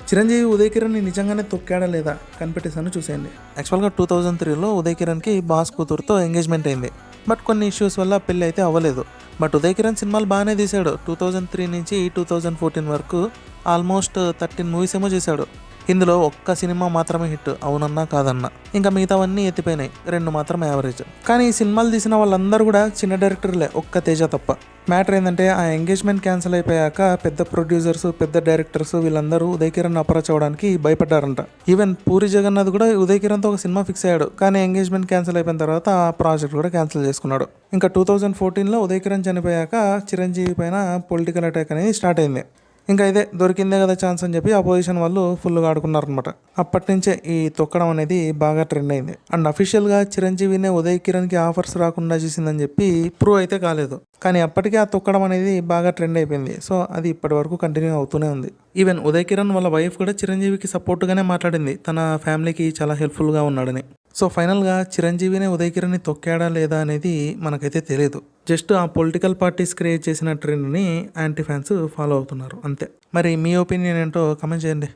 చిరంజీవి ఉదయ్ కిరణ్ నిజంగానే తొక్కాడా లేదా కనిపెట్టేసాను చూసేయండి. యాక్చువల్గా 2003లో ఉదయ్ కిరణ్కి బాస్ కూతురుతో ఎంగేజ్మెంట్ అయింది. బట్ కొన్ని ఇష్యూస్ వల్ల పెళ్ళి అయితే అవ్వలేదు. బట్ ఉదయ్ కిరణ్ సినిమాలు బాగానే తీశాడు. 2003 నుంచి 2014 వరకు ఆల్మోస్ట్ 13 మూవీస్ ఏమో చేశాడు. ఇందులో ఒక్క సినిమా మాత్రమే హిట్, అవునన్నా కాదన్నా. ఇంకా మిగతావన్నీ ఎత్తిపోయినాయి, 2 మాత్రం యావరేజ్. కానీ ఈ సినిమాలు తీసిన వాళ్ళందరూ కూడా చిన్న డైరెక్టర్లే, ఒక్క తేజ తప్ప. మ్యాటర్ ఏంటంటే ఆ ఎంగేజ్మెంట్ క్యాన్సిల్ అయిపోయాక పెద్ద ప్రొడ్యూసర్స్, పెద్ద డైరెక్టర్స్ వీళ్ళందరూ ఉదయ్ కిరణ్ అప్రోచ్ అవ్వడానికి భయపడ్డారంట. ఈవెన్ పూరి జగన్నాథ్ కూడా ఉదయ్ కిరణ్తో ఒక సినిమా ఫిక్స్ అయ్యాడు. కానీ ఎంగేజ్మెంట్ క్యాన్సిల్ అయిపోయిన తర్వాత ఆ ప్రాజెక్ట్ కూడా క్యాన్సిల్ చేసుకున్నాడు. ఇంకా 2014లో ఉదయ్ కిరణ్ చనిపోయాక చిరంజీవి పైన పొలిటికల్ అటాక్ అనేది స్టార్ట్ అయింది. ఇంకా ఇదే దొరికిందే కదా ఛాన్స్ అని చెప్పి అపోజిషన్ వాళ్ళు ఫుల్గా ఆడుకున్నారనమాట. అప్పటి నుంచే ఈ తొక్కడం అనేది బాగా ట్రెండ్ అయింది. అండ్ అఫీషియల్గా చిరంజీవినే ఉదయ్ కిరణ్కి ఆఫర్స్ రాకుండా చేసిందని చెప్పి ప్రూవ్ అయితే కాలేదు. కానీ అప్పటికే ఆ తొక్కడం అనేది బాగా ట్రెండ్ అయిపోయింది. సో అది ఇప్పటి వరకు కంటిన్యూ అవుతూనే ఉంది. ఈవెన్ ఉదయ్ కిరణ్ వాళ్ళ వైఫ్ కూడా చిరంజీవికి సపోర్ట్గానే మాట్లాడింది, తన ఫ్యామిలీకి చాలా హెల్ప్ఫుల్గా ఉన్నాడని. సో ఫైనల్గా చిరంజీవినే ఉదయ్ కిరణ్ని తొక్కాడా లేదా అనేది మనకైతే తెలియదు. జస్ట్ ఆ పొలిటికల్ పార్టీస్ క్రియేట్ చేసిన ట్రెండ్ని యాంటీ ఫ్యాన్స్ ఫాలో అవుతున్నారు అంతే. మరి మీ ఒపీనియన్ ఏంటో కమెంట్ చేయండి.